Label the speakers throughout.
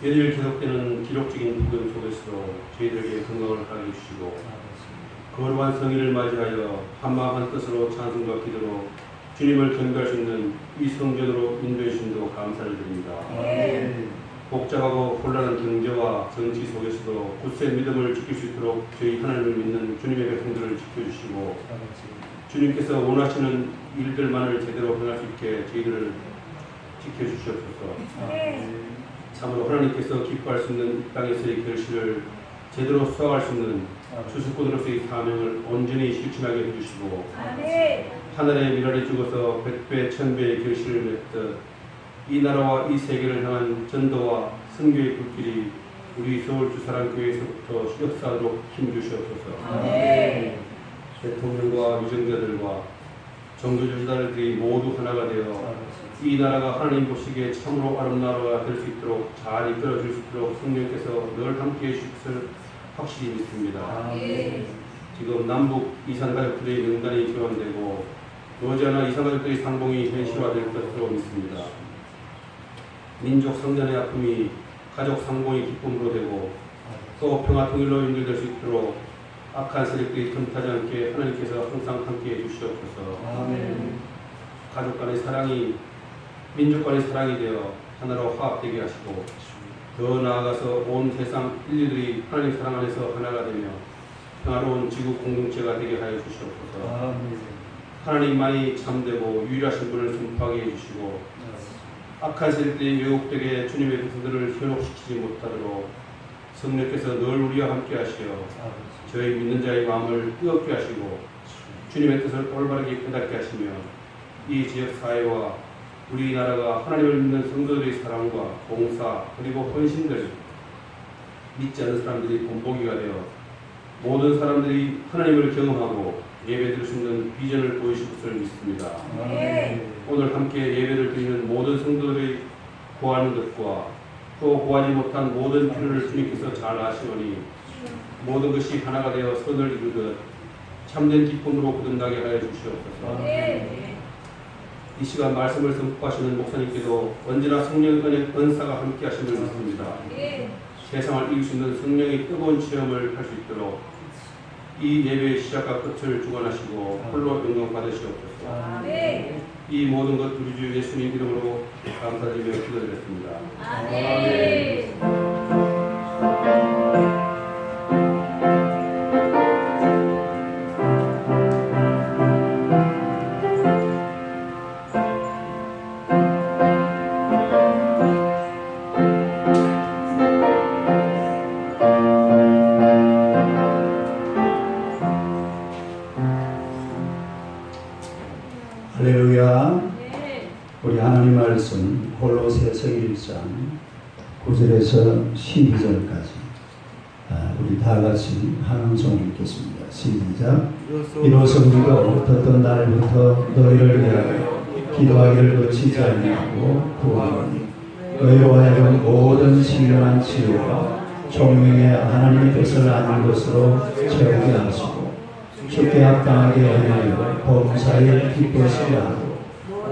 Speaker 1: 연일 계속되는 기록적인 폭염 속에서도 저희들에게 건강을 허락해 주시고 거룩한 성일을 맞이하여 한마음 한뜻으로 찬송과 기도로 주님을 경배할 수 있는 이 성전으로 인도해 주신다고 감사를 드립니다. 복잡하고 혼란한 경제와 정치 속에서도 굳세 믿음을 지킬 수 있도록 저희 하나님을 믿는 주님의 백성들을 지켜주시고 주님께서 원하시는 일들만을 제대로 행할 수 있게 저희들을 지켜주시옵소서. 참으로 하나님께서 기뻐할 수 있는 이 땅에서의 결실을 제대로 수확할 수 있는 주수꾼으로서의 사명을 온전히 실천하게 해주시고 하늘의 미랄이 죽어서 백배 천배의 결실을 맺듯 이 나라와 이 세계를 향한 전도와 선교의 불길이 우리 서울 주사랑교회에서부터 역사하도록 힘주시옵소서. 대통령과 유정자들과 종교주사들이 모두 하나가 되어 이 나라가 하나님 보시기에 참으로 아름다운 나라가 될 수 있도록 잘 이끌어 줄 수 있도록 성령께서 늘 함께해 주실 것을 확실히 믿습니다. 지금 남북 이산가족들의 명단이 교환되고 머지않아 이산가족들의 상봉이 현실화될 것으로 믿습니다. 민족 성전의 아픔이 가족 상봉의 기쁨으로 되고 또 평화 통일로 연결될 수 있도록 악한 세력들이 틈타지 않게 하나님께서 항상 함께해 주시옵소서. 가족 간의 사랑이 민족 간의 사랑이 되어 하나로 화합되게 하시고 더 나아가서 온 세상 인류들이 하나님 사랑 안에서 하나가 되며 평화로운 지구 공동체가 되게 하여 주시옵소서. 하나님만이 참되고 유일하신 분을 선포하게 해주시고 악한 세력들이 왜곡되게 주님의 백성들을 현혹시키지 못하도록 성령께서 늘 우리와 함께 하시어 저희 믿는 자의 마음을 뜨겁게 하시고 주님의 뜻을 올바르게 깨닫게 하시며 이 지역 사회와 우리나라가 하나님을 믿는 성도들의 사랑과 봉사 그리고 헌신들 믿지 않는 사람들이 본보기가 되어 모든 사람들이 하나님을 경험하고 예배 드릴 수 있는 비전을 보이실 것을 믿습니다. 오늘 함께 예배를 드리는 모든 성도들의 구하는 것과 또 구하지 못한 모든 필요를 주님께서 잘 아시오니 모든 것이 하나가 되어 선을 이루듯 참된 기쁨으로 거듭나게 하여 주시옵소서. 이 시간 말씀을 선포하시는 목사님께도 언제나 성령의 은사가 함께 하심을 믿습니다. 세상을 이길 수 있는 성령의 뜨거운 체험을 할 수 있도록 이 예배의 시작과 끝을 주관하시고 홀로 영광 받으시옵소서. 이 모든 것 우리 주 예수님 이름으로 감사드리며 기도드렸습니다.
Speaker 2: 할렐루야. 우리 하나님 말씀 홀로새서 1장 9절에서 12절까지 우리 다 같이 한음성 읽겠습니다. 시작. 이로써 우리가 어떻던 날부터 너희를 위하여 기도하기를 거치지 아니하고 구하노니 너희로 하여금 모든 신령한 치유와 총명의 하나님의 뜻을 아는 것으로 채우게 하시고 주께 합당하게 하여 범사에 기뻐하시게 하고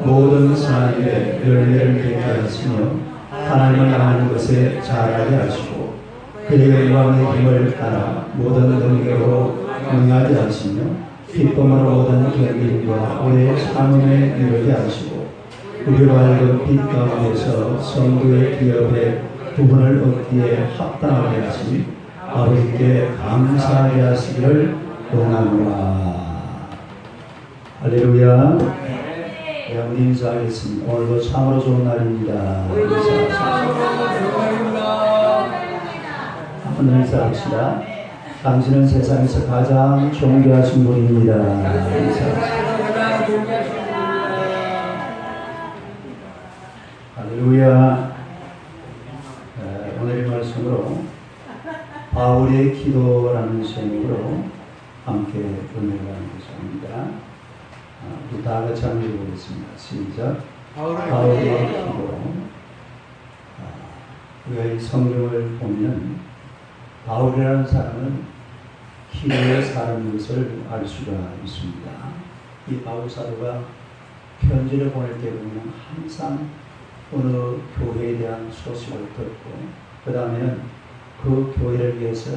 Speaker 2: 모든 사람의 열매를 맺게 하시며 하나님을 아는 것에 잘하게 하시고 그의 영광의 힘을 따라 모든 능력으로 응하게 하시며 기쁨으로 모든 견림과 오래 참음에 이르게 하시고 우리로 하여금 빛 가운데서 성도의 기업의 부분을 얻기에 합당하게 하시 아버지께 감사하게 하시기를 원하노라. 할렐루야. 우리 인사하겠습니다. 오늘도 참으로 좋은 날입니다. 한번 인사합시다. 당신은 세상에서 가장 존귀하신 분입니다. 할렐루야. 오늘의 말씀으로 바울의 기도라는 제목으로 함께 은혜를 나누고자 합니다. 우리 다 같이 한번 읽어보겠습니다. 시작. 바울의 기도. 우리가 이 성경을 보면 바울이라는 사람은 기도의 사람인 것을 알 수가 있습니다. 이 바울 사도가 편지를 보낼 때 보면 항상 어느 교회에 대한 소식을 듣고 그 다음에는 그 교회를 위해서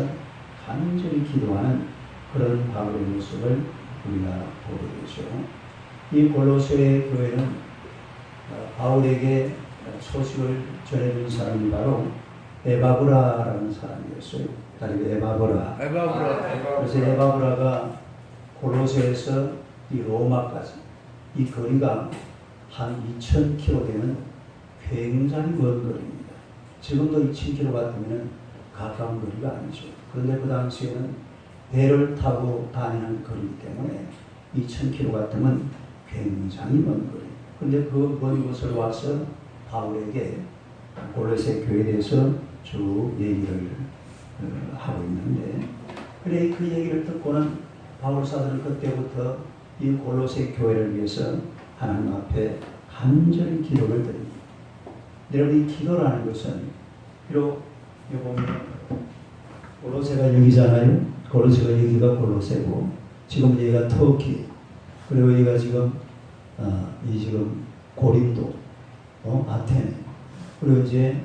Speaker 2: 간절히 기도하는 그런 바울의 모습을 우리가 보게 되죠. 이 골로새 교회는 바울에게 소식을 전해준 사람이 바로 에바브라라는 사람이었어요. 다리 에바브라. 그래서 에바브라가 골로새에서 이 로마까지 이 거리가 한 2,000km 되는 굉장히 먼 거리입니다. 지금도 2,000km 같으면 가까운 거리가 아니죠. 그런데 그 당시에는 배를 타고 다니는 거리이기 때문에 2,000km 같으면 굉장히 먼 거리. 그런데 그 먼 곳을 와서 바울에게 골로새 교회에 대해서 쭉 얘기를 하고 있는데, 그래 그 얘기를 듣고는 바울 사도는 그때부터 이 골로새 교회를 위해서 하나님 앞에 간절히 기도를 드립니다. 여러분, 이 기도라는 것은 비록 여기 보면 골로새가 여기잖아요. 골로새가 여기가 골로새고, 지금 여기가 터키, 그리고 여기가 지금 지금 고린도, 아테네, 그리고 이제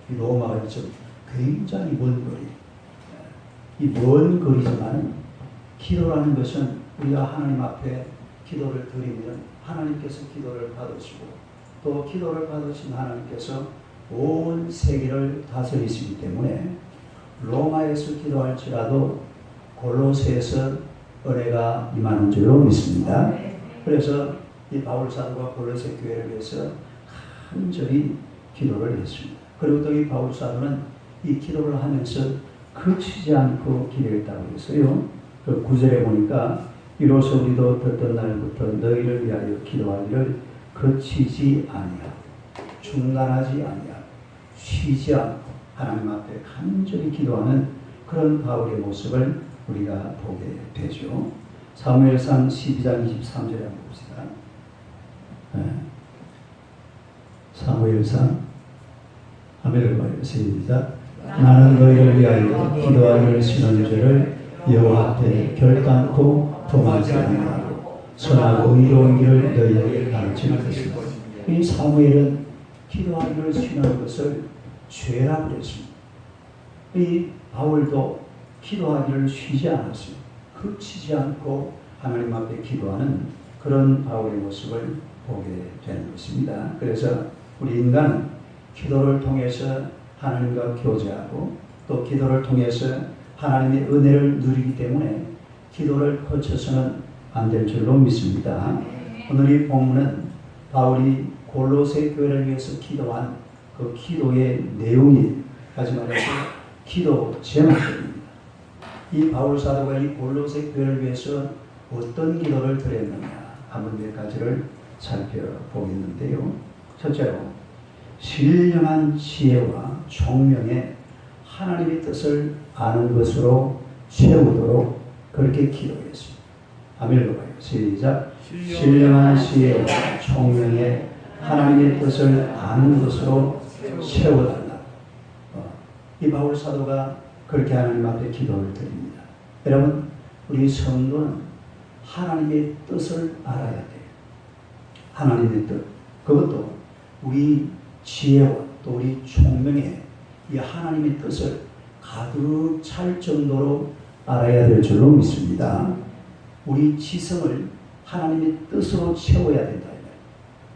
Speaker 2: 로마가 있죠. 굉장히 먼 거리. 이 먼 거리지만 기도라는 것은 우리가 하나님 앞에 기도를 드리면 하나님께서 기도를 받으시고, 또 기도를 받으신 하나님께서 온 세계를 다스리시기 때문에 로마에서 기도할지라도 골로새에서 은혜가 임하는 줄로 믿습니다. 그래서 이 바울 사도가 골로새 교회를 위해서 간절히 기도를 했습니다. 그리고 또 이 바울 사도는 이 기도를 하면서 그치지 않고 기도했다고 했어요. 그 9절에 보니까 이로써 우리도 듣던 날부터 너희를 위하여 기도하기를 그치지 아니하고 중단하지 아니하고 쉬지 않고 하나님 앞에 간절히 기도하는 그런 바울의 모습을 우리가 보게 되죠. 사무엘상 12장 23절에 한번 봅시다. 사무엘상 하멜을 봐요. 시작. 나는 너희를 위하여 기도하기를 싫은 죄를 여호와 앞에 결단코 범하지 아니하고 선하고 의로운 길을 너희에게 가르칠 것이다. 이 사무엘은 기도하기를 싫은 것을 죄라고 그랬습니다. 이 바울도 기도하기를 쉬지 않았습니다. 그치지 않고 하나님 앞에 기도하는 그런 바울의 모습을 보게 되는 것입니다. 그래서 우리 인간은 기도를 통해서 하나님과 교제하고 또 기도를 통해서 하나님의 은혜를 누리기 때문에 기도를 거쳐서는 안 될 줄로 믿습니다. 오늘 이 본문은 바울이 골로새 교회를 위해서 기도한 그 기도의 내용이 다시 말해서 기도 제목입니다. 이 바울 사도가 이 골로새 교회를 위해서 어떤 기도를 드렸느냐 한번 몇 가지를 살펴보겠는데요. 첫째로 신령한 지혜와 총명에 하나님의 뜻을 아는 것으로 채우도록 그렇게 기도했습니다. 아멘. 봐요. 시작. 신령한 지혜와 총명에 하나님의 뜻을 아는 것으로 채워달라. 이 바울 사도가 그렇게 하나님 앞에 기도를 드립니다. 여러분, 우리 성도는 하나님의 뜻을 알아야 돼요. 하나님의 뜻. 그것도 우리 지혜와 또 우리 총명에 이 하나님의 뜻을 가득 찰 정도로 알아야 될 줄로 믿습니다. 우리 지성을 하나님의 뜻으로 채워야 된다.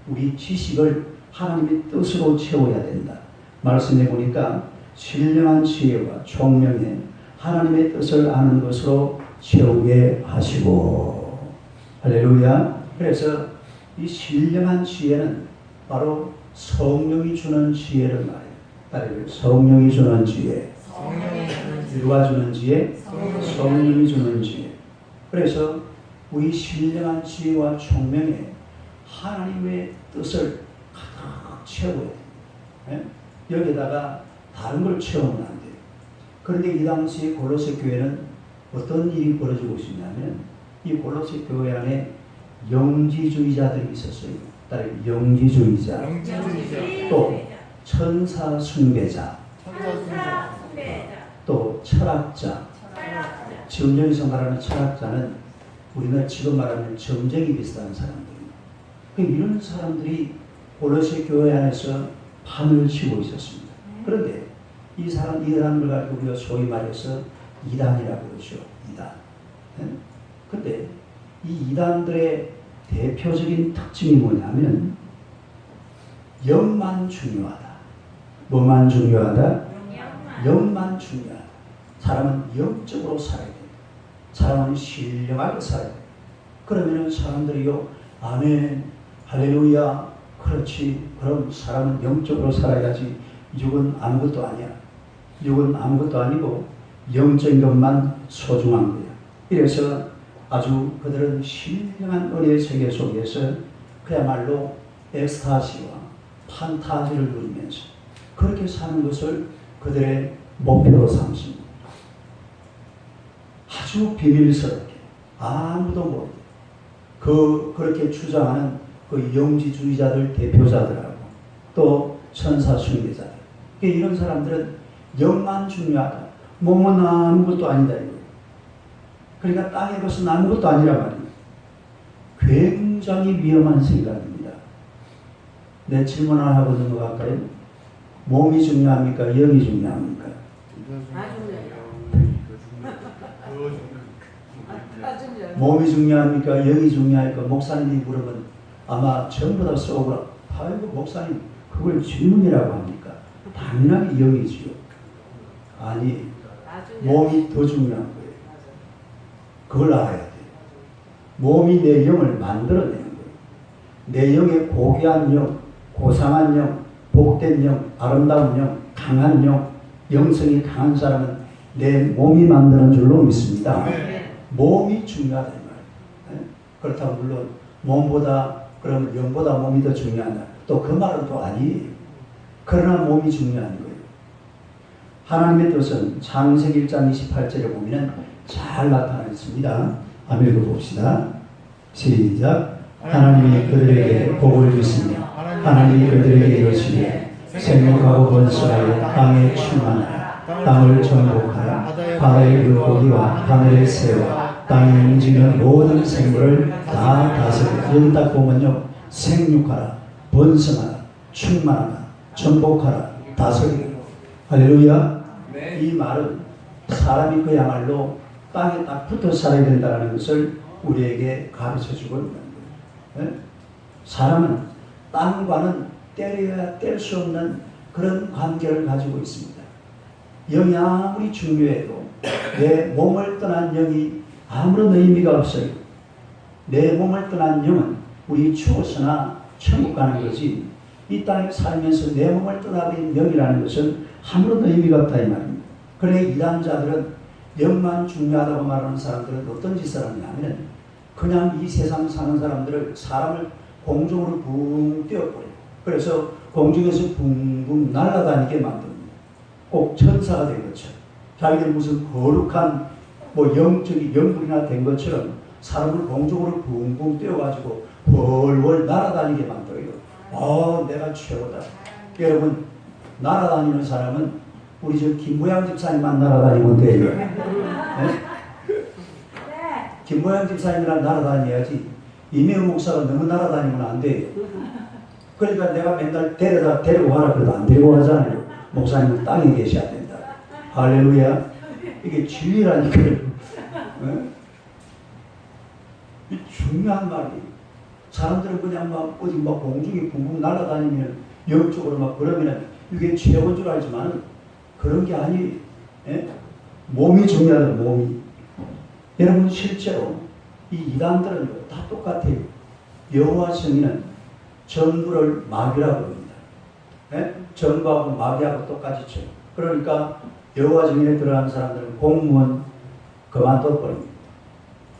Speaker 2: 우리 지식을 하나님의 뜻으로 채워야 된다. 말씀해 보니까 신령한 지혜와 총명에 하나님의 뜻을 아는 것으로 채우게 하시고. 할렐루야. 그래서 이 신령한 지혜는 바로 성령이 주는 지혜를 말해요. 성령이 주는 지혜. 누가 주는 지혜? 성령이 주는 지혜. 그래서 우리 신령한 지혜와 총명에 하나님의 뜻을 가득 채워야 돼요. 여기다가 다른 걸 채우면 안 돼요. 그런데 이 당시 골로새 교회는 어떤 일이 벌어지고 있었냐면 이 골로새 교회 안에 영지주의자들이 있었어요. 영지주의자. 또 천사 숭배자. 또 철학자. 지금 여기서 말하는 철학자는 우리가 지금 말하는 점쟁이 비슷한 사람들입니다. 이런 사람들이 골로새 교회 안에서 판을 치고 있었습니다. 그런데 이 사람을 가지고 우리가 소위 말해서 이단이라고 그러죠. 이단. 근데 이 이단들의 대표적인 특징이 뭐냐면 영만 중요하다. 뭐만 중요하다? 영만 중요하다. 사람은 영적으로 살아야 돼. 사람은 신령하게 살아야 돼. 그러면 사람들이요, 아멘, 할렐루야, 그렇지. 그럼 사람은 영적으로 살아야지. 육은 아무것도 아니야. 육은 아무것도 아니고 영적인 것만 소중한 거야. 이래서 아주 그들은 신령한 은혜의 세계 속에서 그야말로 엑스타시와 판타지를 누리면서 그렇게 사는 것을 그들의 목표로 삼습니다. 아주 비밀스럽게 아무도 모르게 그렇게 주장하는 그 영지주의자들 대표자들하고 또 천사 숭배자들, 이런 사람들은 영만 중요하다. 몸은 아무것도 아니다 이거예요. 그러니까 땅의 것은 아무것도 아니라 말이에요. 굉장히 위험한 생각입니다. 내 질문을 하고 넘어갈까요? 몸이 중요합니까? 영이 중요합니까? 몸이 중요합니까? 영이 중요합니까? 목사님이 물으면 아마 전부 다 쏘그라. 아이고 목사님 그걸 질문이라고 합니까? 당연하게 영이지요. 아니 몸이 더 중요한 거예요. 그걸 알아야 돼요. 몸이 내 영을 만들어내는 거예요. 내 영의 고귀한 영, 고상한 영, 복된 영, 아름다운 영, 강한 영, 영성이 강한 사람은 내 몸이 만드는 줄로 믿습니다. 몸이 중요하다 이 말이에요. 그렇다고 물론 몸보다 그러면 영보다 몸이 더 중요하다. 또 그 말은 또 아니에요. 그러나 몸이 중요한 거예요. 하나님의 뜻은 창세기 1장 28절에 보면 잘 나타나 있습니다. 한번 읽어봅시다. 시작. 하나님이 그들에게 복을 주시며 하나님이 그들에게 이르시되 생육하고 번성하여 땅에 충만하라. 땅을 정복하라. 바다의 물고기와 하늘의 새와 땅에 움직이는 모든 생물을 다 다스리라. 여기 딱 보면요, 생육하라, 번성하라, 충만하라, 정복하라, 다스리라. 할렐루야. 이 말은 사람이 그야말로 땅에 딱 붙어 살아야 된다는 것을 우리에게 가르쳐주고 있는 거예요. 사람은 땅과는 때려야 뗄 수 없는 그런 관계를 가지고 있습니다. 영이 아무리 중요해도 내 몸을 떠난 영이 아무런 의미가 없어요. 내 몸을 떠난 영은 우리 죽었으나 천국 가는 거지, 이 땅에 살면서 내 몸을 떠나버린 영이라는 것은 아무런 의미가 없다 이 말입니다. 그래 이단자들은 영만 중요하다고 말하는 사람들은 어떤 짓을 하냐면 그냥 이 세상 사는 사람을 공중으로 붕 띄워버려요. 그래서 공중에서 붕붕 날아다니게 만듭니다. 꼭 천사가 된 것처럼 자기들 무슨 거룩한 영적인 영불이나 된 것처럼 사람을 공중으로 붕붕 띄워가지고 월월 날아다니게 만들어요. 내가 최고다. 여러분, 날아다니는 사람은 우리 저 김모양 집사님만 날아다니면 돼요. 네? 김모양 집사님이랑 날아다녀야지 이명우 목사가 너무 날아다니면 안 돼요. 그러니까 내가 맨날 데리고 가라 그래도 안 데리고 가잖아요. 목사님은 땅에 계셔야 된다. 할렐루야. 이게 진리라니까요. 네? 이 중요한 말이에요. 사람들은 그냥 어디 공중에 붕붕 날아다니면 영적으로 그러면 이게 최고인 줄 알지만 그런 게 아니에요. 예? 몸이 중요하다, 몸이. 여러분, 실제로 이 이단들은 다 똑같아요. 여호와 정의는 정부를 마귀라고 합니다. 예? 정부하고 마귀하고 똑같이 쳐요. 그러니까 여호와 정의에 들어가는 사람들은 공무원 그만둬버립니다.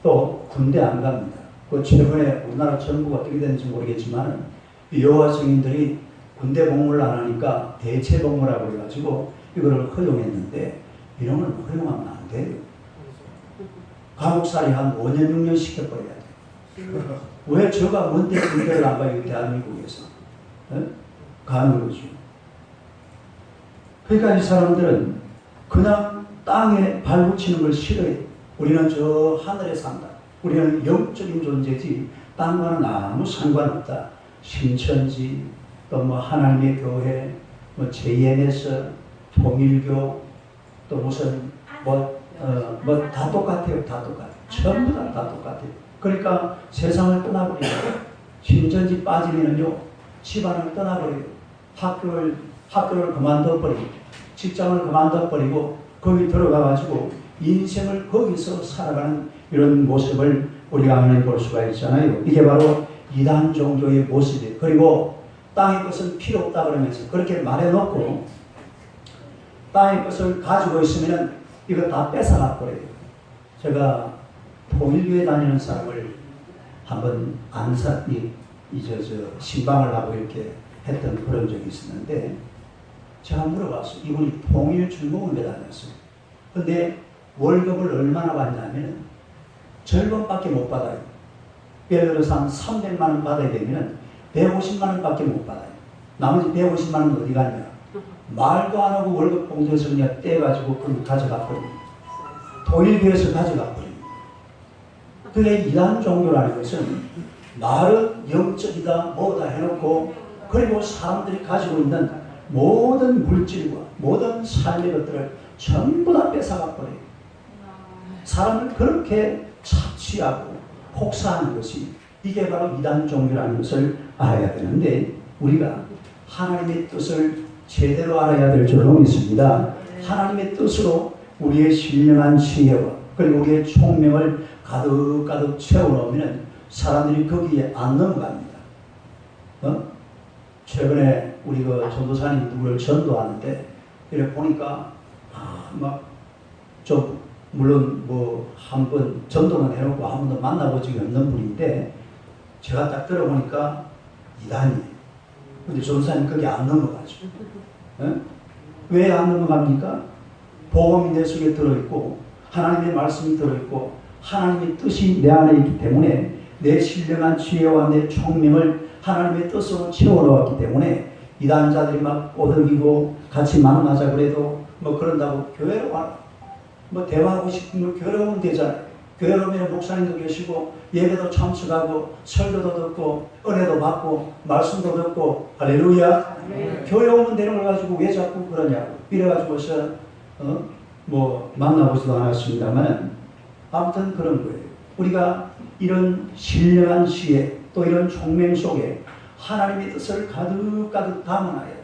Speaker 2: 또 군대 안 갑니다. 최근에 우리나라 정부가 어떻게 되는지 모르겠지만 여호와 증인들이 군대 복무를 안 하니까 대체 복무라고 해가지고 이거를 허용했는데 이런 걸 허용하면 안 돼요. 감옥살이 한 5년 6년 시켜버려야 돼요. 왜 저가 뭔데 군대를 안 가요? 대한민국에서. 가는 거죠. 그러니까 이 사람들은 그냥 땅에 발붙이는 걸 싫어해요. 우리는 저 하늘에 산다. 우리는 영적인 존재지 땅과는 아무 상관없다. 신천지, 또 하나님의 교회, JMS, 통일교 또 무슨 뭐 다 똑같아요. 다 똑같아요. 전부 다 똑같아요. 그러니까 세상을 떠나버리고 신천지 빠지면은요 집안을 떠나버리고 학교를 그만둬버리고 직장을 그만둬버리고 거기 들어가가지고 인생을 거기서 살아가는 이런 모습을 우리가 하나님 볼 수가 있잖아요. 이게 바로 이단 종교의 모습이에요. 그리고 땅의 것은 필요 없다 그러면서 그렇게 말해놓고 땅의 것을 가지고 있으면 이거 다 뺏어가 버려요. 제가 통일교에 다니는 사람을 한번 신방을 하고 이렇게 했던 그런 적이 있었는데 제가 물어봤어요. 이분이 통일중공업에 다녔어요. 근데 월급을 얼마나 받냐면 절반밖에 못 받아요. 예를 들어서 한 300만 원 받아야 되면 150만 원밖에 못 받아요. 나머지 150만 원 어디 갔냐? 말도 안 하고 월급 봉투에서 그냥 떼가지고 그걸 가져가 버립니다. 통일교에서 가져가 버립니다. 그게 이단 종교라는 것은 말은 영적이다 뭐다 해놓고 그리고 사람들이 가지고 있는 모든 물질과 모든 삶의 것들을 전부 다 뺏어가 버려요. 사람을 그렇게 착취하고 혹사하는 것이 이게 바로 이단 종교라는 것을 알아야 되는데 우리가 하나님의 뜻을 제대로 알아야 될 줄로 믿습니다. 하나님의 뜻으로 우리의 신령한 지혜와 그리고 우리의 총명을 가득가득 채워놓으면 사람들이 거기에 안 넘어갑니다. 최근에 우리 그 전도사님 누구를 전도하는데 이렇게 보니까 좀 물론 뭐 한 번 전도만 해놓고 한 번도 만나본 적이 없는 분인데 제가 딱 들어보니까 이단이에요. 근데 전도사님 거기 안 넘어가죠. 왜 안 넘어갑니까? 복음이 내 속에 들어있고 하나님의 말씀이 들어있고 하나님의 뜻이 내 안에 있기 때문에 내 신령한 지혜와 내 총명을 하나님의 뜻으로 채워넣었기 때문에 이단자들이 막 꼬드기고 같이 만나자 그래도 뭐 그런다고 교회로 와라. 뭐 대화하고 싶으면 교회로 오면 되잖아요. 교회로 오면 목사님도 계시고 예배도 참석하고 설교도 듣고 은혜도 받고 말씀도 듣고 할렐루야. 교회 오면 되는 걸 가지고 왜 자꾸 그러냐고 이래가지고서 뭐 만나보지도 않았습니다만 아무튼 그런 거예요. 우리가 이런 신령한 시에 또 이런 총명 속에 하나님의 뜻을 가득가득 담아놔야 돼요.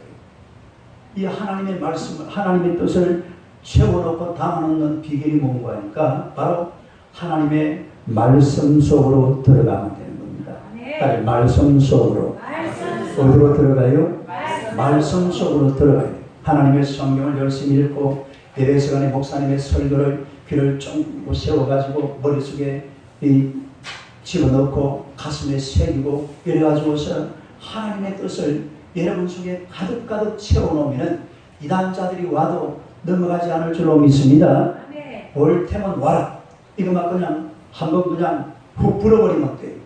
Speaker 2: 이 하나님의 말씀을 하나님의 뜻을 채워놓고 담아놓는 비결이 뭔가 하니까 바로 하나님의 말씀 속으로 들어가면 되는 겁니다. 네. 말씀 속으로. 어디로 들어가요? 말씀 속으로 들어가요. 하나님의 성경을 열심히 읽고 예배 시간에 목사님의 설교를 귀를 쫑 세워가지고 머릿속에 집어넣고 가슴에 새기고 이래가지고서 하나님의 뜻을 여러분 속에 가득가득 채워놓으면 이단자들이 와도 넘어가지 않을 줄로 믿습니다. 네. 올 테면 와라. 이거 막 그냥 한번 그냥 훅 불어버리면 돼요.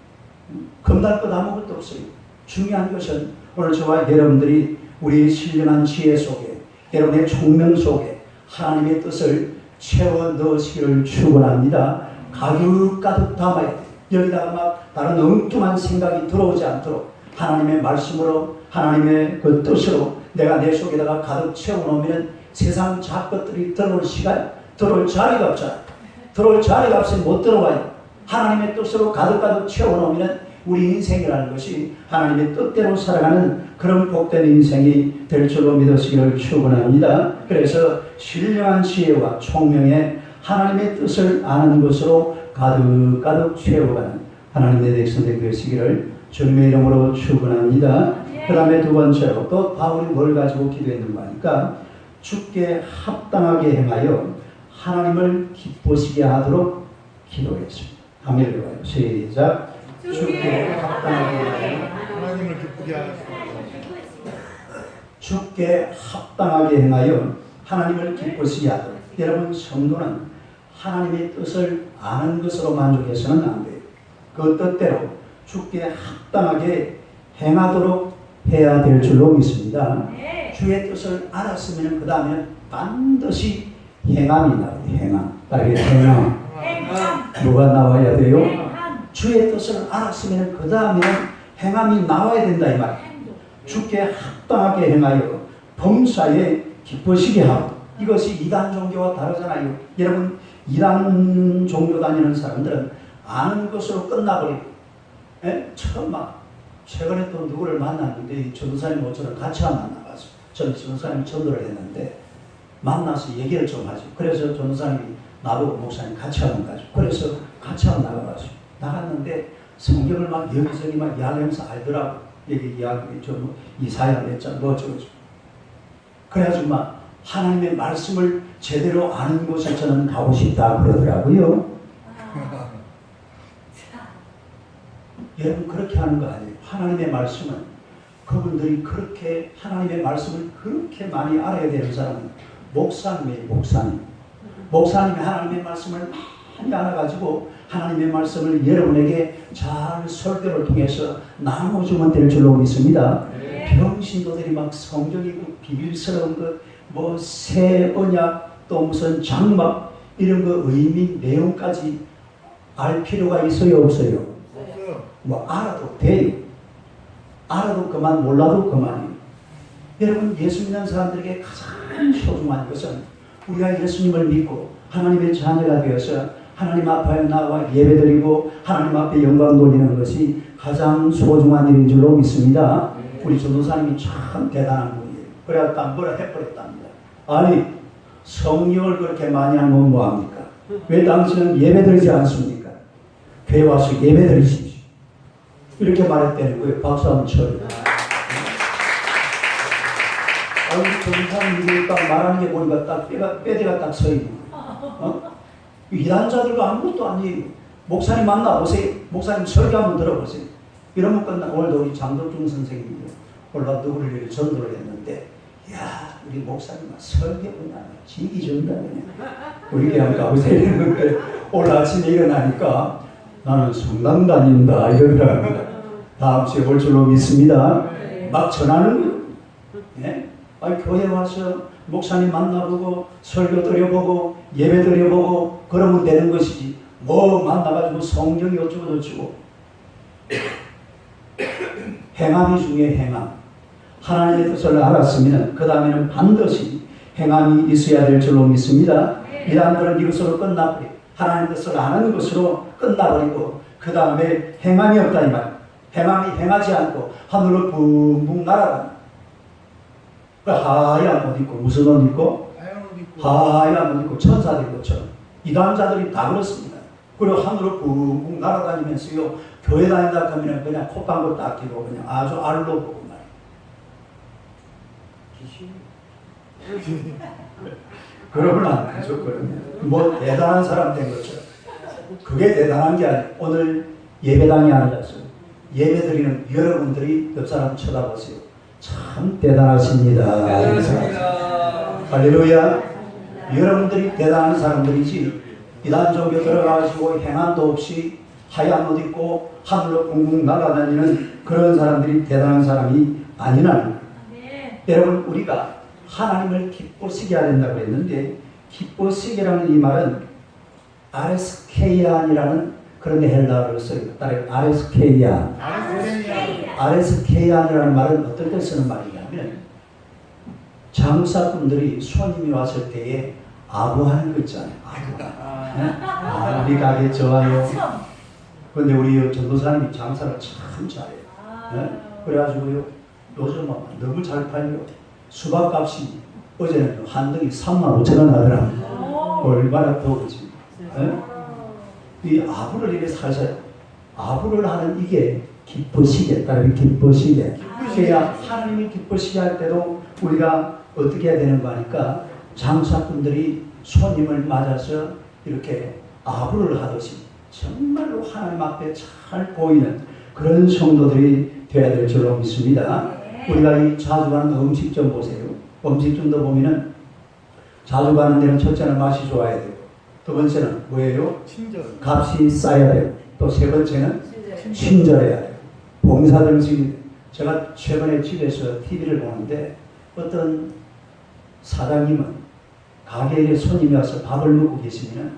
Speaker 2: 겁날 것 아무것도 없어요. 중요한 것은 오늘 저와 여러분들이 우리의 신령한 지혜 속에 여러분의 총명 속에 하나님의 뜻을 채워 넣으시기를 축원합니다. 가득가득 담아야 돼요. 여기다가 막 다른 엉뚱한 생각이 들어오지 않도록 하나님의 말씀으로 하나님의 그 뜻으로 내가 내 속에다가 가득 채워놓으면 세상 잡것들이 들어올 자리가 없잖아요. 들어올 자리가 없으면 못 들어와요. 하나님의 뜻으로 가득가득 채워놓으면 우리 인생이라는 것이 하나님의 뜻대로 살아가는 그런 복된 인생이 될 줄로 믿으시기를 축원합니다. 그래서 신령한 지혜와 총명에 하나님의 뜻을 아는 것으로 가득가득 채워가는 하나님의 백성들 되시기를 주님의 이름으로 축원합니다. 그 다음에 두 번째로 또 바울이 뭘 가지고 기도했는가 하니까 주께 합당하게 행하여 하나님을 기쁘시게 하도록 기도했습니다. 한번 읽어봐요. 시작. 주께 합당하게 행하여
Speaker 3: 하나님을 기쁘게 하소서.
Speaker 2: 주께 합당하게 행하여 하나님을 기쁘시게 하도록. 여러분 성도는 하나님의 뜻을 아는 것으로 만족해서는 안 돼요. 그 뜻대로 주께 합당하게 행하도록 해야 될 줄로 믿습니다. 네. 주의 뜻을 알았으면 그 다음에 반드시 행함이 나와요. 행함. 행함. 뭐가 나와야 돼요? 행함. 주의 뜻을 알았으면 그 다음에는 행함이 나와야 된다 이 말. 주께 합당하게 행하여 범사에 기쁘시게 하고 이것이 이단 종교와 다르잖아요. 여러분 이단 종교 다니는 사람들은 아는 것으로 끝나버리고 처음 최근에 또 누구를 만났는데 전도사님 모처럼 같이 안 만나가지고 저는 전도사님 전도를 했는데 만나서 얘기를 좀 하죠. 그래서 전도사님이 나보고 목사님 같이 하는 거죠. 그래서 같이 하고 나가가지고 나갔는데 성경을 막 여기저기 막 이야기하면서 알더라고. 여기 이야기 좀 이사야 몇 장 뭐 어쩌고 그래가지고 막 하나님의 말씀을 제대로 아는 곳에 저는 가고 싶다 그러더라고요. 여러분 그렇게 하는 거 아니에요. 하나님의 말씀은 그분들이 그렇게 하나님의 말씀을 그렇게 많이 알아야 되는 사람은 목사님이에요. 목사님이 하나님의 말씀을 많이 알아가지고 하나님의 말씀을 여러분에게 잘 설교를 통해서 나눠주면 될 줄로 믿습니다. 병신도들이 막 성경이 비밀스러운 것 뭐 새 언약 또 무슨 장막 이런 거 의미 내용까지 알 필요가 있어요 없어요? 뭐 알아도 돼요. 알아도 그만 몰라도 그만이에요. 여러분 예수 믿는 사람들에게 가장 소중한 것은 우리가 예수님을 믿고 하나님의 자녀가 되어서 하나님 앞에 나와 예배드리고 하나님 앞에 영광 돌리는 것이 가장 소중한 일인 줄로 믿습니다. 우리 전도사님이 참 대단한 분이에요. 그래야 딱 뭐라 해버렸답니다. 아니 성령을 그렇게 많이 하면 뭐합니까? 왜 당신은 예배드리지 않습니까? 교회 와서 예배드리십시오. 이렇게 말했다는 거예요. 박수 한번 쳐요. 아유, 전도사님 이게 딱 말하는 게 보니까 딱 뼈대가 딱 서 있는 거예요. 이단자들도 아무것도 아니에요. 목사님 만나보세요. 목사님 설교 한번 들어보세요. 이러면 끝나. 오늘도 우리 장덕중 선생님이 올라 누구를 이렇게 전도를 했는데 야 우리 목사님 설교 그냥 지기 준다 그냥 우리 그냥 가보세요 이러는데 오늘 아침에 일어나니까 나는 성당 다닌다 이러더라고요. 다음 주에 올 줄로 믿습니다. 막 전하는 거예요. 네? 교회 와서 목사님 만나보고 설교 드려보고 예배 드려보고 그러면 되는 것이지 뭐 만나가지고 성경이 어쩌고 저쩌고 행함이 중요해. 행함. 하나님의 뜻을 알았으면 그 다음에는 반드시 행함이 있어야 될 줄로 믿습니다. 이단들은 이것으로 끝나버리고 하나님의 뜻을 아는 것으로 끝나버리고 그 다음에 행함이 없다 이 말. 행함이 행하지 않고 하늘로 붕붕 날아간다. 하얀 옷 입고 무슨 옷 입고? 하얀 옷 입고 천사들 것처럼 이단자들이 다 그렇습니다. 그리고 하늘로 붕붕 날아다니면서요 교회 다닌다 하면 그냥 콧방울 딱 끼고 그냥 아주 알로 보고 말이에요. 그러면 안 되죠. 그러면 뭐 대단한 사람 된 거죠. 그게 대단한 게 아니에요. 오늘 예배당에 앉았어요. 예배 드리는 여러분들이 옆 사람 쳐다보세요. 참 대단하십니다. 할렐루야. 여러분들이 대단한 사람들이지 이단 종교 들어가시고 행함도 없이 하얀 옷 입고 하늘로 붕붕 날아다니는 그런 사람들이 대단한 사람이 아니라는 거예요. 여러분 우리가 하나님을 기쁘시게 해야 된다고 했는데 기쁘시게라는 이 말은 아레스케이안이라는 그런 헬라어를 써요. 아레스케이안. 아레스케이안이라는 말은 어떨 때 쓰는 말이냐면 장사꾼들이 손님이 왔을 때에 아부하는 거 있잖아요. 아부가. 우리 가게 좋아요. 그런데 우리 전도사님이 장사를 참 잘해요. 그래가지고요 요즘 너무 잘 팔려. 수박값이 어제는 한 덩이 35,000원 하더라고요. 얼마나 더우지. 이 아부를 이렇게 살살 아부를 하는 이게 기쁘시게 따르면 기쁘시게 그래야 하나님이 기쁘시게 할 때도 우리가 어떻게 해야 되는 거 하니까 장사꾼들이 손님을 맞아서 이렇게 아부를 하듯이 정말로 하나님 앞에 잘 보이는 그런 성도들이 되어야 될 줄로 믿습니다. 우리가 이 자주 가는 음식점 보세요. 음식점도 보면은 자주 가는 데는 첫째는 맛이 좋아야 되고 두 번째는 뭐예요? 친절. 값이 싸야 돼요. 또 세 번째는 친절해야 돼요. 봉사들 지금 제가 최근에 집에서 TV를 보는데 어떤 사장님은 가게에 손님이 와서 밥을 먹고 계시면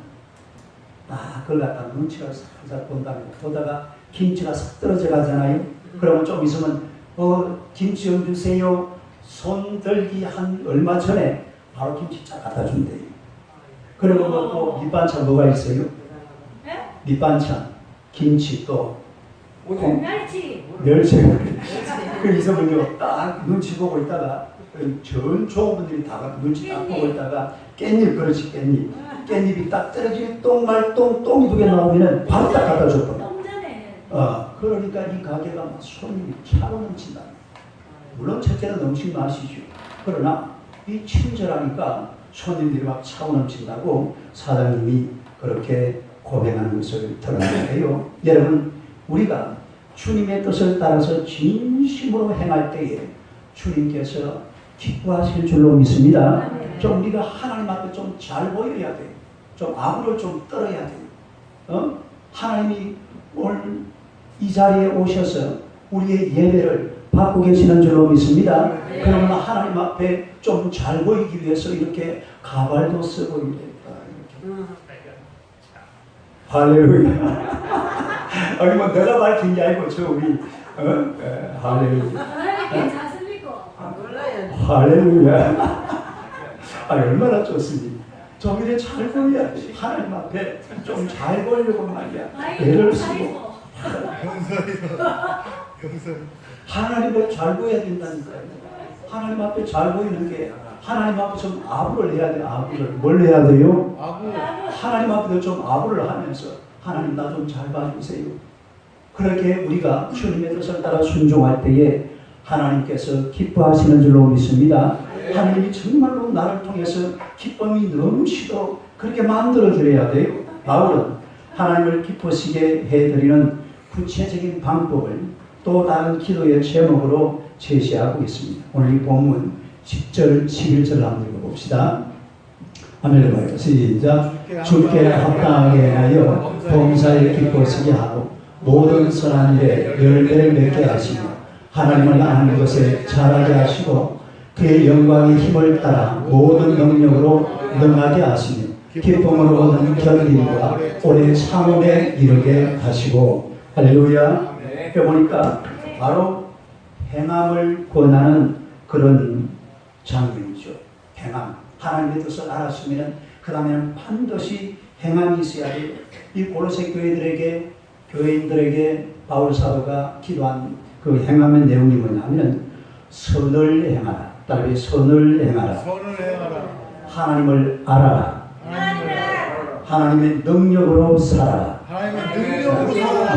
Speaker 2: 그걸 갖다 눈치가 살짝 본다고 보다가 김치가 싹 떨어져 가잖아요. 그러면 좀 있으면 김치 좀 주세요. 손 들기 한 얼마 전에 바로 김치 쫙 갖다 준대요. 그리고 또 밑반찬 뭐가 있어요? 밑반찬, 김치 또
Speaker 3: 멸치.
Speaker 2: 멸치. 그 이성은요 딱 눈치 보고 있다가 전 종업원들이 다 눈치 딱 보고 있다가 깻잎 그렇지 깻잎이 딱 떨어지게 똥말똥 똥이 2개 나오면은 바로 딱 갖다 줬거든.
Speaker 3: 좀 전에.
Speaker 2: 그러니까 이 가게가 막 손님이 차고 넘친다. 물론 첫째는 넘치는 맛이죠. 그러나 이 친절하니까 손님들이 막 차고 넘친다고 사장님이 그렇게 고백하는 것을 드러내는데요. 여러분 우리가 주님의 뜻을 따라서 진심으로 행할 때에 주님께서 기뻐하실 줄로 믿습니다. 좀 우리가 하나님 앞에 좀 잘 보여야 돼요. 좀 아부를 좀 떨어야 돼요. 하나님이 오늘 이 자리에 오셔서 우리의 예배를 받고 계시는 줄로 믿습니다. 그러나 하나님 앞에 좀 잘 보이기 위해서 이렇게 가발도 쓰고 이렇게. 할렐루야. 아니 뭐 내가 밝힌 게 아니고 저 우리 할렐루야.
Speaker 3: 괜찮습니까?
Speaker 2: 할렐루야. 얼마나 좋습니까? 좀 이렇게 잘 보여야지. 하나님 앞에 좀 잘 보이려고 말이야. 애를 쓰고. 하나님을 잘 보여야 된다니까요. 하나님 앞에 잘 보이는 게 하나님 앞에 좀 아부를 해야 돼요. 아부를. 뭘 해야 돼요? 하나님 앞에도 좀 아부를 하면서 하나님 나 좀 잘 봐주세요. 그렇게 우리가 주님의 뜻을 따라 순종할 때에 하나님께서 기뻐하시는 줄로 믿습니다. 하나님이 정말로 나를 통해서 기쁨이 넘치도록 그렇게 만들어드려야 돼요. 바울은 하나님을 기쁘시게 해드리는 구체적인 방법을 또 다른 기도의 제목으로 제시하고 있습니다. 오늘 이 본문 10절, 11절 한번 읽어봅시다. 아멘. 시작. 주께 합당하게 하여 범사에 기쁘시게 하고 모든 선한 일에 열매를 맺게 하시며 하나님을 아는 것에 잘하게 하시고 그의 영광의 힘을 따라 모든 능력으로 능하게 하시며 기쁨으로 얻는 견딤과 오래 참음에 이르게 하시고. 할렐루야. 여기 보니까 바로 행함을 권하는 그런 장면이죠. 행함. 하나님의 뜻을 알았으면 그 다음에는 반드시 행함이 있어야 돼요. 이 골로새 교회인들에게 바울 사도가 기도한 그 행함의 내용이 뭐냐면 선을 행하라. 따르게 선을 행하라. 하나님을 알아라. 하나님의 능력으로 살아라.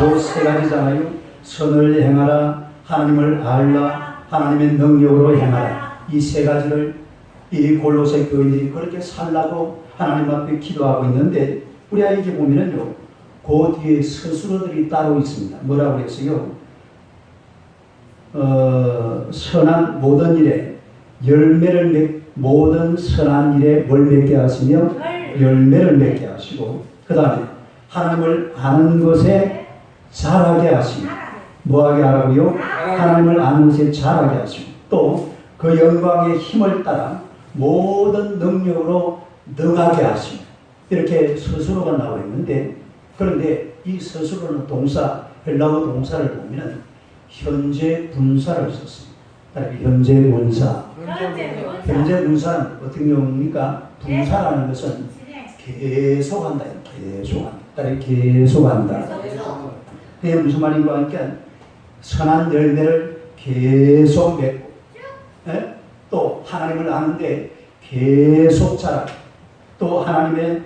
Speaker 2: 요 세 가지잖아요. 선을 행하라, 하나님을 알라, 하나님의 능력으로 행하라. 이 세 가지를 이 골로새 교인들이 그렇게 살라고 하나님 앞에 기도하고 있는데 우리가 이게 보면은요, 그 뒤에 서술어들이 따로 있습니다. 뭐라고 했어요? 선한 모든 일에 모든 선한 일에 뭘 맺게 하시며 열매를 맺게 하시고, 그 다음에 하나님을 아는 것에 잘하게 하시고, 뭐하게 하라고요? 하나님을 아는 것에 잘하게 하시고, 또 그 영광의 힘을 따라 모든 능력으로 능하게 하시고, 이렇게 서술어가 나와 있는데, 그런데 이 서술어는 동사, 헬라어 동사를 보면 현재 분사를 썼습니다. 현재 분사. 현재 분사는 어떤 경우입니까? 분사라는 것은 계속한다. 계속한다. 그게 무슨 말인가 하니까 선한 열매를 계속 맺고, 또 하나님을 아는데 계속 자라고, 또 하나님의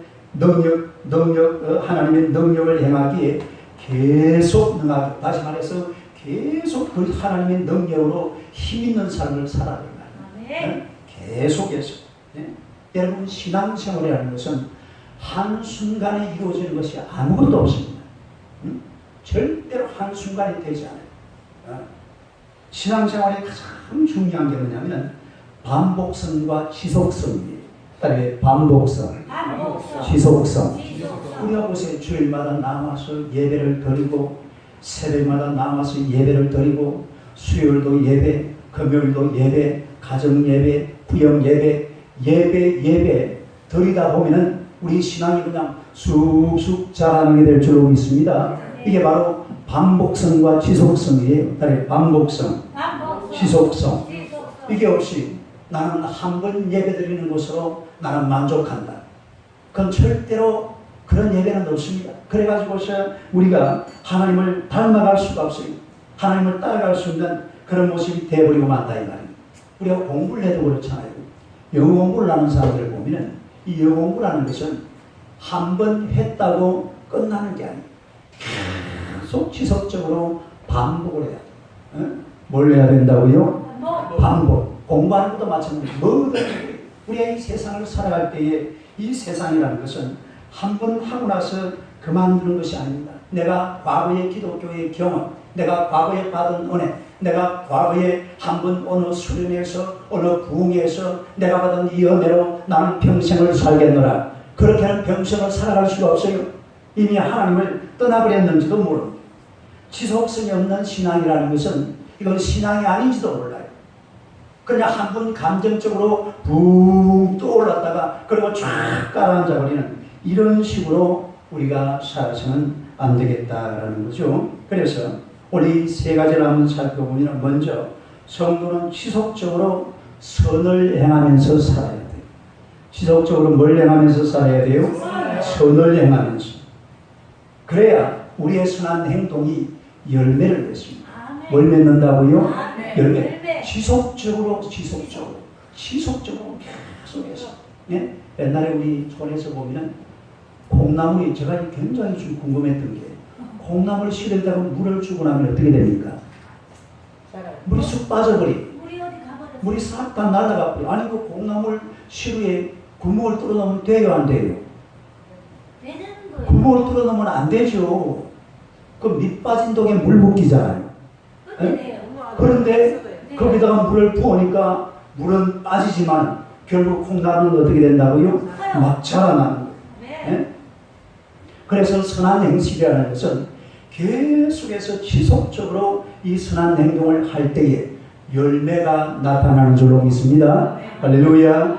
Speaker 2: 하나님의 능력을 행하기에 계속 능하고, 다시 말해서 계속 그 하나님의 능력으로 힘있는 삶을 살아야 된다. 계속해서. 여러분, 신앙생활이라는 것은 한순간에 이루어지는 것이 아무것도 없습니다. 절대로 한순간이 되지 않아요. 신앙생활의 가장 중요한 게 뭐냐면 반복성과 지속성이에요. 반복성, 지속성. 우리가 보세요. 주일마다 나와서 예배를 드리고, 새벽마다 나와서 예배를 드리고, 수요일도 예배, 금요일도 예배, 가정 예배, 구역 예배 드리다 보면은 우리 신앙이 그냥 쑥쑥 자라나게 될 줄로 믿습니다. 이게 바로 반복성과 지속성이에요. 반복성, 지속성. 이게 없이 나는 한 번 예배 드리는 것으로 나는 만족한다. 그건 절대로 그런 예배는 없습니다. 그래가지고서 우리가 하나님을 닮아갈 수가 없어요. 하나님을 따라갈 수 있는 그런 모습이 되어버리고 만다 이 말입니다. 우리가 공부를 해도 그렇잖아요. 영어 공부를 하는 사람들을 보면 이 영어 공부라는 것은 한 번 했다고 끝나는 게 아니에요. 계속 지속적으로 반복을 해야 돼요. 뭘 해야 된다고요? 반복. 공부하는 것도 마찬가지예요. 뭐든 우리가 이 세상을 살아갈 때에 이 세상이라는 것은 한 번 하고 나서 그만두는 것이 아닙니다. 내가 과거의 기독교의 경험, 내가 과거에 받은 은혜, 내가 과거에 한 번 어느 수련회에서 어느 부흥회에서 내가 받은 이 은혜로 나는 평생을 살겠노라. 그렇게는 평생을 살아갈 수가 없어요. 이미 하나님을 떠나버렸는지도 모릅니다. 지속성이 없는 신앙이라는 것은 이건 신앙이 아닌지도 몰라요. 그냥 한 번 감정적으로 붕 떠올랐다가 그리고 쫙 가라앉아버리는 이런 식으로 우리가 살아서는 안 되겠다라는 거죠. 그래서 우리 세 가지를 한번 살펴보면 먼저 성도는 지속적으로 선을 행하면서 살아야 돼요. 지속적으로 뭘 행하면서 살아야 돼요? 선을 행하면서. 그래야 우리의 선한 행동이 열매를 맺습니다. 뭘 맺는다고요? 열매. 지속적으로 계속해서. 예? 옛날에 우리 촌에서 보면은 콩나물이 제가 굉장히 좀 궁금했던 게 콩나물을 실에다가 물을 주고 나면 어떻게 됩니까? 물이 쑥 빠져버리. 물이 싹 다 날아가 버려. 아니 그 콩나물 시루에 구멍을 뚫어 놓으면 돼요, 안 돼요? 구멍을 뚫어 놓으면 안 되죠. 그 밑 빠진 독에 물 붓기잖아요. 그런데 거기다가 물을 부으니까 물은 빠지지만 결국 콩나물은 어떻게 된다고요? 막 자라나는 거예요. 네? 그래서 선한 행실이라는 것은 계속해서 지속적으로 이 선한 행동을 할 때에 열매가 나타나는 줄로 믿습니다. 할렐루야.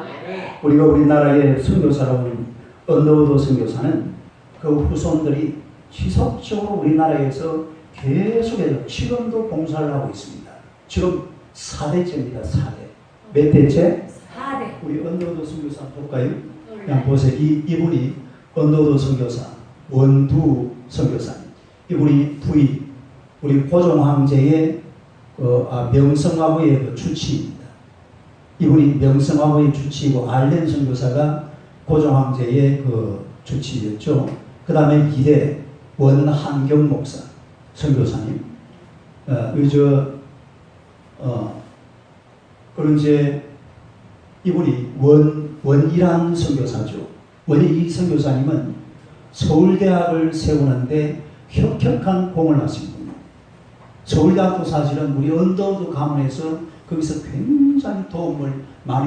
Speaker 2: 우리가 우리나라의 선교사라고 하는 언더우드 선교사는 그 후손들이 지속적으로 우리나라에서 계속해서 지금도 봉사를 하고 있습니다. 지금 4대째입니다. 4대. 몇 대째?
Speaker 3: 4대.
Speaker 2: 우리 언더우드 선교사 볼까요? 그냥 보세요. 이분이 언더우드 선교사, 원두 선교사님. 이분이 부이, 우리 고종 황제의 명성황후의 그 주치입니다. 이분이 명성황후의 주치이고 알렌 선교사가 고종 황제의 그 주치였죠. 그 다음에 2대 원한경 목사 선교사님. 그리고 이제 이분이 원일한 선교사죠. 이 선교사님은 서울대학을 세우는데 혁혁한 공을 하십니다. 서울대학도 사실은 우리 언더우드 가문에서 거기서 굉장히 도움을 많이